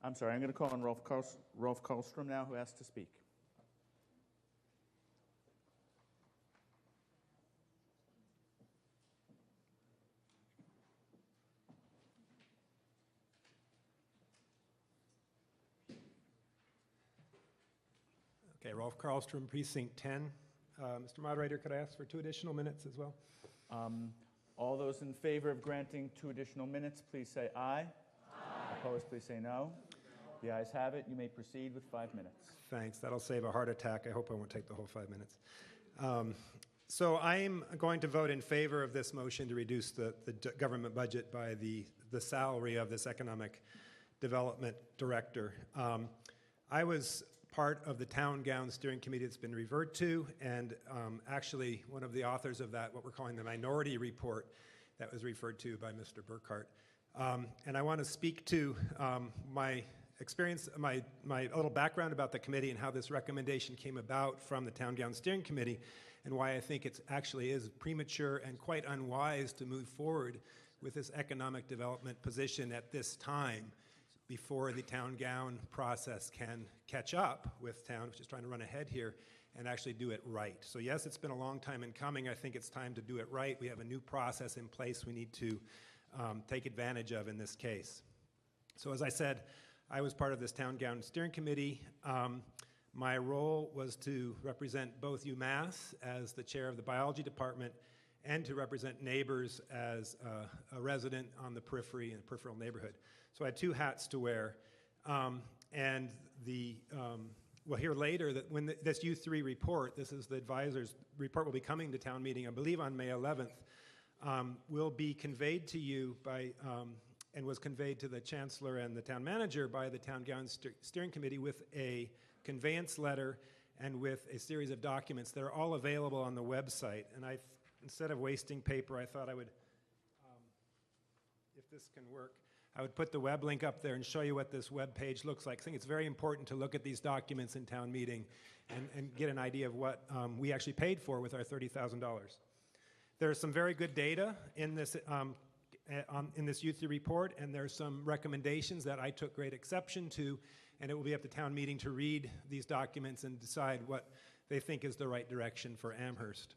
I'm sorry, I'm going to call on Rolf Karlstrom now, who asked to speak. Okay, Rolf Karlstrom, Precinct 10. Mr. Moderator, could I ask for 2 additional minutes as well? All those in favor of granting 2 additional minutes, please say aye. Aye. Opposed, please say no. The ayes have it. You may proceed with 5 minutes. Thanks. That'll save a heart attack. I hope I won't take the whole 5 minutes. So I'm going to vote in favor of this motion to reduce the government budget by the salary of this economic development director. I was part of the town gown steering committee that's been referred to, and actually one of the authors of that, what we're calling the minority report that was referred to by Mr. Burkhart. And I want to speak to my experience, my little background about the committee and how this recommendation came about from the town gown steering committee, and why I think it actually is premature and quite unwise to move forward with this economic development position at this time, before the town gown process can catch up with town, which is trying to run ahead here, and actually do it right. So yes, it's been a long time in coming. I think it's time to do it right. We have a new process in place we need to take advantage of in this case. So as I said, I was part of this town gown steering committee. My role was to represent both UMass as the chair of the biology department and to represent neighbors as a resident on the periphery in a peripheral neighborhood. So I had 2 hats to wear. And we'll hear later that when this U3 report, this is the advisor's report, will be coming to town meeting, I believe on May 11th, will be conveyed to you by, and was conveyed to the chancellor and the town manager by the town gown steering committee with a conveyance letter and with a series of documents that are all available on the website. And instead of wasting paper, I thought I would, if this can work, I would put the web link up there and show you what this web page looks like. I think it's very important to look at these documents in town meeting and get an idea of what we actually paid for with our $30,000. There's some very good data in this U3 report, and there's some recommendations that I took great exception to, and it will be up to town meeting to read these documents and decide what they think is the right direction for Amherst.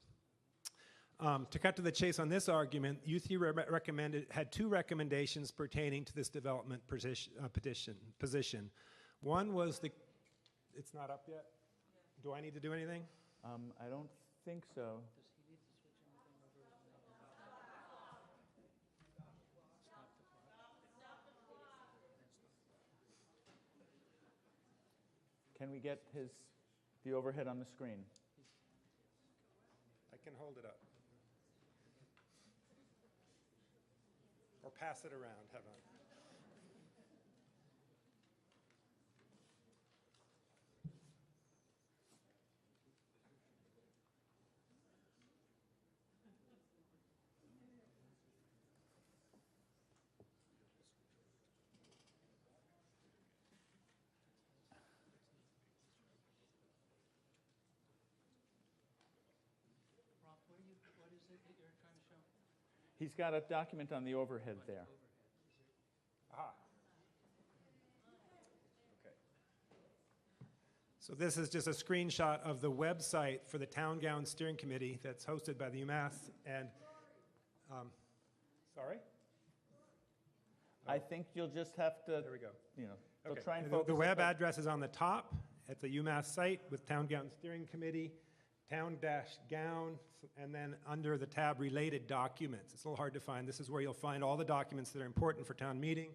To cut to the chase on this argument, U3 had 2 recommendations pertaining to this development position. One was it's not up yet? Do I need to do anything? I don't think so. Can we get the overhead on the screen? I can hold it up. Or pass it around, how about? He's got a document on the overhead there. Aha. Okay. So this is just a screenshot of the website for the Town Gown Steering Committee that's hosted by the UMass. And, sorry? I think you'll just have to, there we go. They'll Okay. try and focus. The web address is on the top at the UMass site with Town Gown Steering Committee, town-gown, and then under the tab Related Documents. It's a little hard to find. This is where you'll find all the documents that are important for town meeting.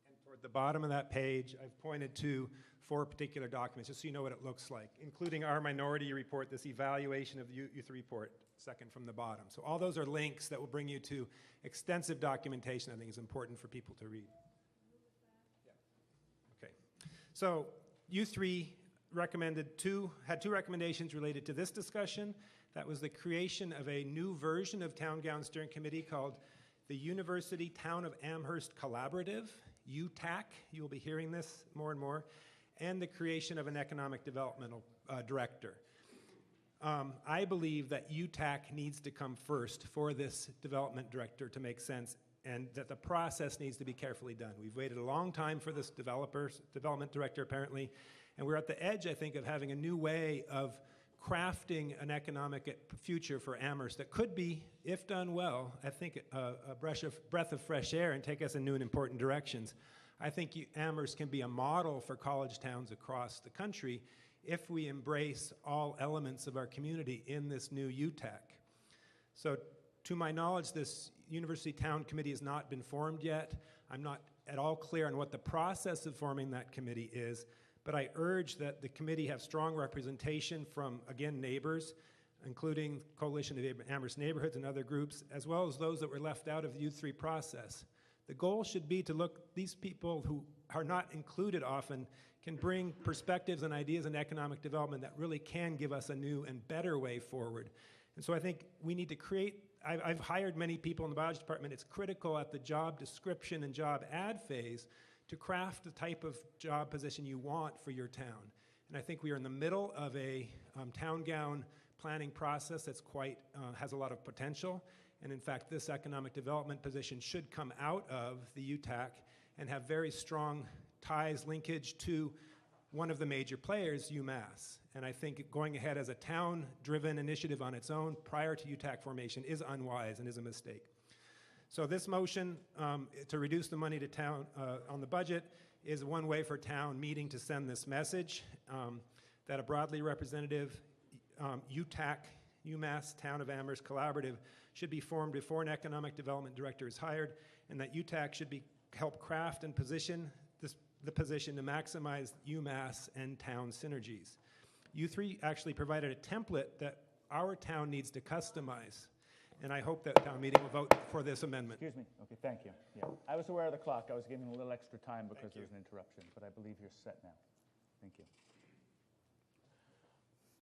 And toward the bottom of that page, I've pointed to 4 particular documents, just so you know what it looks like, including our minority report, this evaluation of the youth report, second from the bottom. So all those are links that will bring you to extensive documentation I think is important for people to read. Yeah. Okay. So U3 had 2 recommendations related to this discussion. That was the creation of a new version of Town Gown Steering Committee called the University Town of Amherst Collaborative, UTAC. You'll be hearing this more and more. And the creation of an economic developmental director. I believe that UTAC needs to come first for this development director to make sense. and that the process needs to be carefully done. We've waited a long time for this development director, apparently, and we're at the edge, I think, of having a new way of crafting an economic future for Amherst that could be, if done well, I think a breath of fresh air and take us in new and important directions. I think Amherst can be a model for college towns across the country if we embrace all elements of our community in this new UTAC. So to my knowledge, this University Town Committee has not been formed yet. I'm not at all clear on what the process of forming that committee is, but I urge that the committee have strong representation from, again, neighbors, including Coalition of Amherst Neighborhoods and other groups, as well as those that were left out of the U3 process. The goal should be to look, these people who are not included often can bring perspectives and ideas in economic development that really can give us a new and better way forward. And so I think we need to create, I've hired many people in the biology department. It's critical at the job description and job ad phase to craft the type of job position you want for your town. And I think we are in the middle of a town gown planning process that's quite, has a lot of potential. And in fact, this economic development position should come out of the UTAC and have very strong ties, linkage to one of the major players, UMass. And I think going ahead as a town-driven initiative on its own prior to UTAC formation is unwise and is a mistake. So this motion to reduce the money to town on the budget is one way for town meeting to send this message that a broadly representative UTAC, UMass Town of Amherst Collaborative should be formed before an economic development director is hired, and that UTAC should help craft and position the position to maximize UMass and town synergies. U3 actually provided a template that our town needs to customize. And I hope that town meeting will vote for this amendment. Excuse me. Okay, thank you. Yeah. I was aware of the clock. I was giving a little extra time because there was an interruption, but I believe you're set now. Thank you.